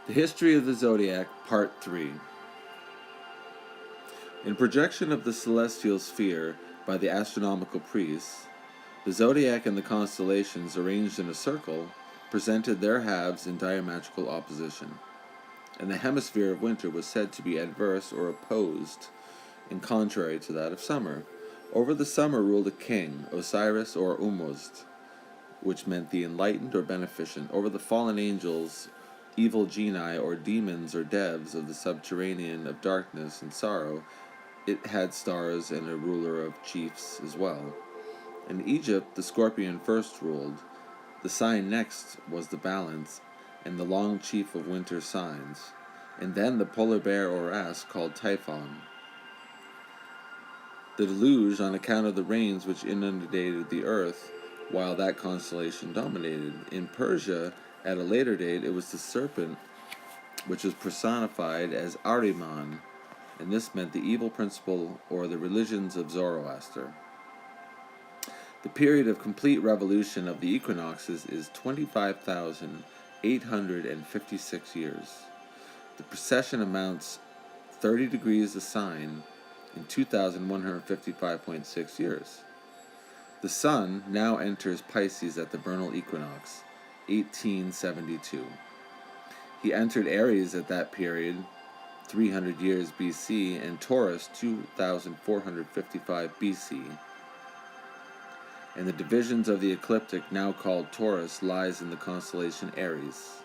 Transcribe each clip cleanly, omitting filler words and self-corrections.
The History of the Zodiac, Part 3. In projection of the celestial sphere by the astronomical priests, the zodiac and the constellations, arranged in a circle, presented their halves in diametrical opposition, and the hemisphere of winter was said to be adverse or opposed, and contrary to that of summer. Over the summer ruled a king, Osiris or Umuzd, which meant the enlightened or beneficent. Over the fallen angels, evil genii or demons or devs of the subterranean of darkness and sorrow, it had stars and a ruler of chiefs as well. In Egypt, the scorpion first ruled. The sign next was the balance, and the long chief of winter signs, and then the polar bear or ass called Typhon. The deluge, on account of the rains which inundated the earth, while that constellation dominated. In Persia, at a later date, it was the serpent, which was personified as Ahriman, and this meant the evil principle or the religions of Zoroaster. The period of complete revolution of the equinoxes is 25,856 years. The precession amounts 30 degrees a sign in 2,155.6 years. The sun now enters Pisces at the vernal equinox, 1872. He entered Aries at that period, 300 years BC, and Taurus, 2,455 BC. And the divisions of the ecliptic, now called Taurus, lies in the constellation Aries,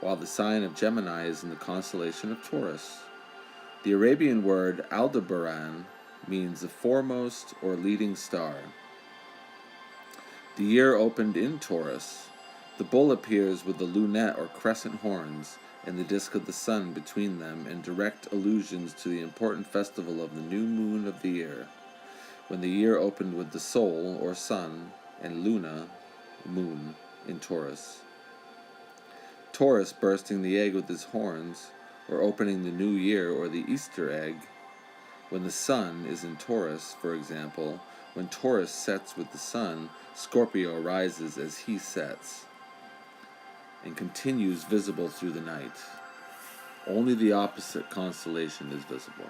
while the sign of Gemini is in the constellation of Taurus. The Arabian word Aldebaran means the foremost or leading star. The year opened in Taurus. The bull appears with the lunette or crescent horns and the disk of the sun between them, in direct allusions to the important festival of the new moon of the year, when the year opened with the sol, or sun, and luna, moon, in Taurus. Taurus bursting the egg with his horns, or opening the new year or the Easter egg. When the sun is in Taurus, for example, when Taurus sets with the sun, Scorpio rises as he sets, and continues visible through the night. Only the opposite constellation is visible.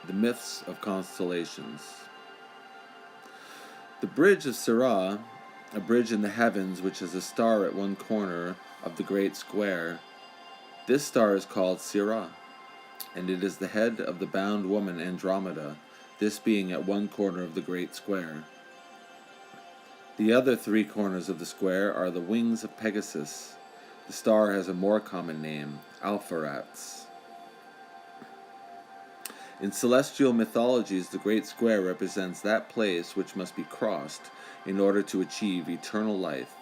The myths of constellations. The bridge of Sirah, a bridge in the heavens which has a star at one corner of the great square. This star is called Sirah, and it is the head of the bound woman Andromeda, this being at one corner of the great square. The other three corners of the square are the wings of Pegasus. The star has a more common name, Alpheratz. In celestial mythologies, the great square represents that place which must be crossed in order to achieve eternal life.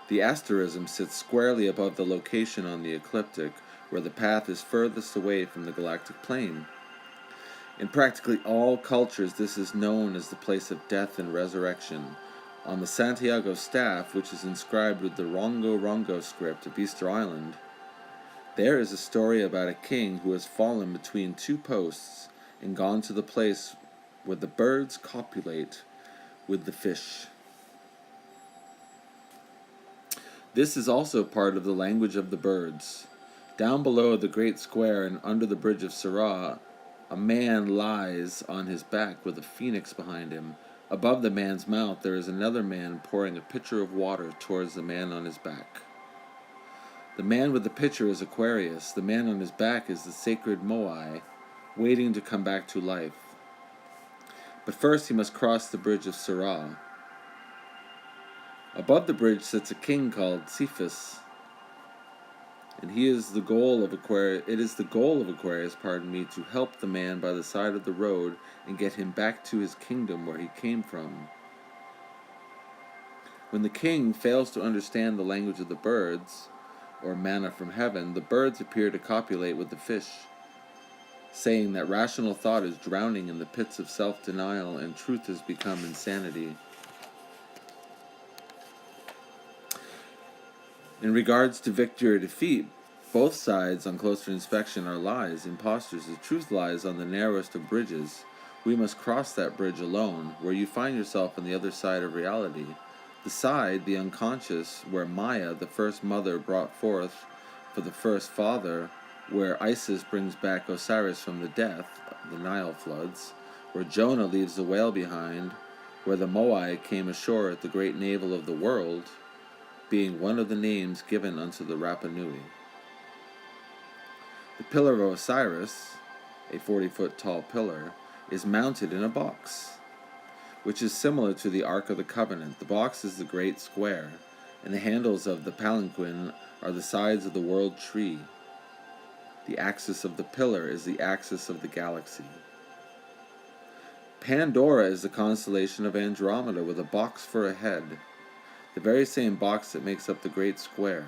The asterism sits squarely above the location on the ecliptic where the path is furthest away from the galactic plane. In practically all cultures, this is known as the place of death and resurrection. On the Santiago staff, which is inscribed with the Rongo Rongo script of Easter Island, there is a story about a king who has fallen between two posts and gone to the place where the birds copulate with the fish. This is also part of the language of the birds. Down below the great square and under the bridge of Sirah, a man lies on his back with a phoenix behind him. Above the man's mouth there is another man pouring a pitcher of water towards the man on his back. The man with the pitcher is Aquarius. The man on his back is the sacred Moai, waiting to come back to life. But first he must cross the bridge of Sirah. Above the bridge sits a king called Cephas, and it is the goal of Aquarius, to help the man by the side of the road and get him back to his kingdom where he came from. When the king fails to understand the language of the birds, or manna from heaven, the birds appear to copulate with the fish, saying that rational thought is drowning in the pits of self-denial and truth has become insanity. In regards to victory or defeat, both sides on closer inspection are lies, impostures. The truth lies on the narrowest of bridges. We must cross that bridge alone, where you find yourself on the other side of reality. The side, the unconscious, where Maya, the first mother, brought forth for the first father, where Isis brings back Osiris from the death, the Nile floods, where Jonah leaves the whale behind, where the Moai came ashore at the great navel of the world, being one of the names given unto the Rapa Nui. The pillar of Osiris, a 40-foot tall pillar, is mounted in a box, which is similar to the Ark of the Covenant. The box is the great square, and the handles of the palanquin are the sides of the world tree. The axis of the pillar is the axis of the galaxy. Pandora is the constellation of Andromeda with a box for a head, the very same box that makes up the great square.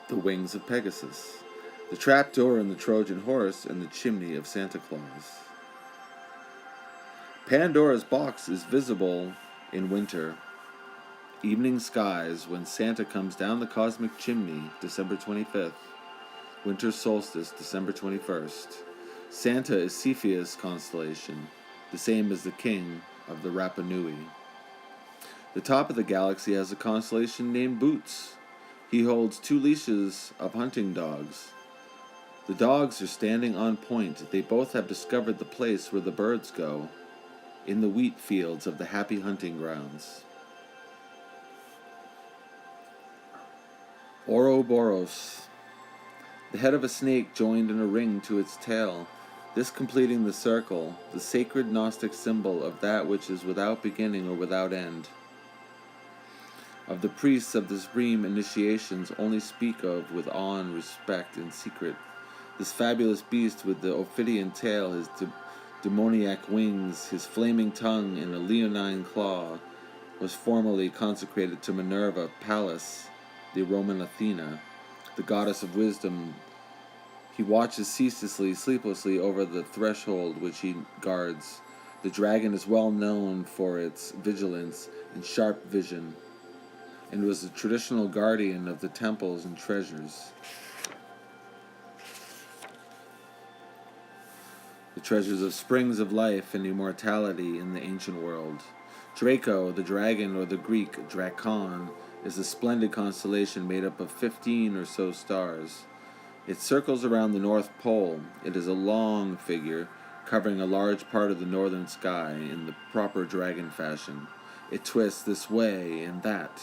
The wings of Pegasus, the trapdoor in the Trojan horse, and the chimney of Santa Claus. Pandora's box is visible in winter. Evening skies when Santa comes down the cosmic chimney, December 25th. Winter solstice, December 21st. Santa is Cepheus' constellation, the same as the king of the Rapa Nui. The top of the galaxy has a constellation named Boots. He holds 2 leashes of hunting dogs. The dogs are standing on point. They both have discovered the place where the birds go, in the wheat fields of the happy hunting grounds. Ouroboros, the head of a snake joined in a ring to its tail, this completing the circle, the sacred Gnostic symbol of that which is without beginning or without end. Of the priests of the supreme initiations only speak of with awe and respect in secret. This fabulous beast with the ophidian tail, his demoniac wings, his flaming tongue, and a leonine claw, was formerly consecrated to Minerva, Pallas, the Roman Athena, the goddess of wisdom. He watches ceaselessly, sleeplessly over the threshold which he guards. The dragon is well known for its vigilance and sharp vision, and was the traditional guardian of the temples and treasures. The treasures of springs of life and immortality in the ancient world. Draco, the dragon, or the Greek Drakon, is a splendid constellation made up of 15 or so stars. It circles around the North Pole. It is a long figure, covering a large part of the northern sky in the proper dragon fashion. It twists this way and that,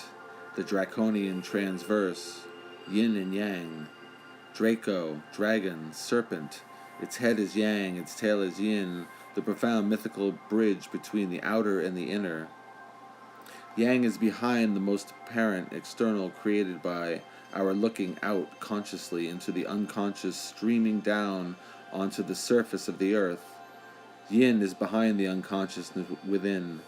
the draconian transverse, yin and yang. Draco, dragon, serpent. Its head is yang, its tail is yin, the profound mythical bridge between the outer and the inner. Yang is behind the most apparent external created by our looking out consciously into the unconscious streaming down onto the surface of the earth. Yin is behind the unconsciousness within.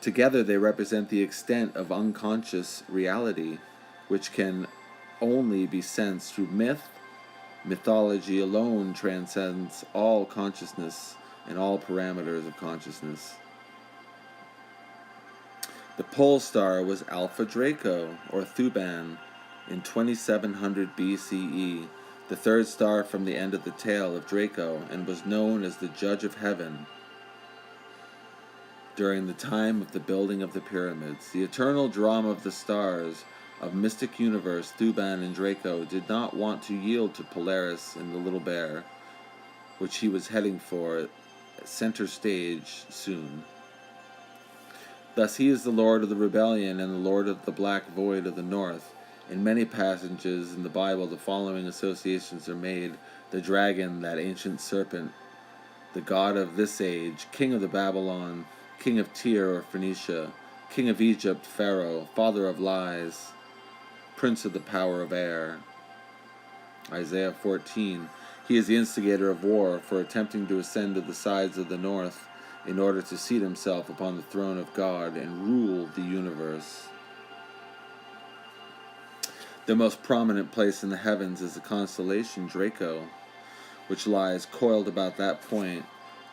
Together they represent the extent of unconscious reality, which can only be sensed through myth. Mythology alone transcends all consciousness and all parameters of consciousness. The pole star was Alpha Draco, or Thuban, in 2700 BCE, the third star from the end of the tail of Draco, and was known as the Judge of Heaven. During the time of the building of the pyramids, the eternal drama of the stars of mystic universe, Thuban and Draco did not want to yield to Polaris and the Little Bear, which he was heading for center stage soon. Thus he is the Lord of the Rebellion and the Lord of the Black Void of the North. In many passages in the Bible, the following associations are made: the dragon, that ancient serpent, the god of this age, king of the Babylon, king of Tyre or Phoenicia, king of Egypt, Pharaoh, father of lies, prince of the power of air. Isaiah 14. He is the instigator of war, for attempting to ascend to the sides of the north in order to seat himself upon the throne of God and rule the universe. The most prominent place in the heavens is the constellation Draco, which lies coiled about that point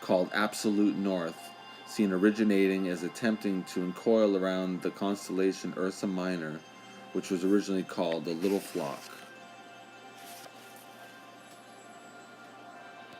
called Absolute North, seen originating as attempting to uncoil around the constellation Ursa Minor, which was originally called the Little Flock.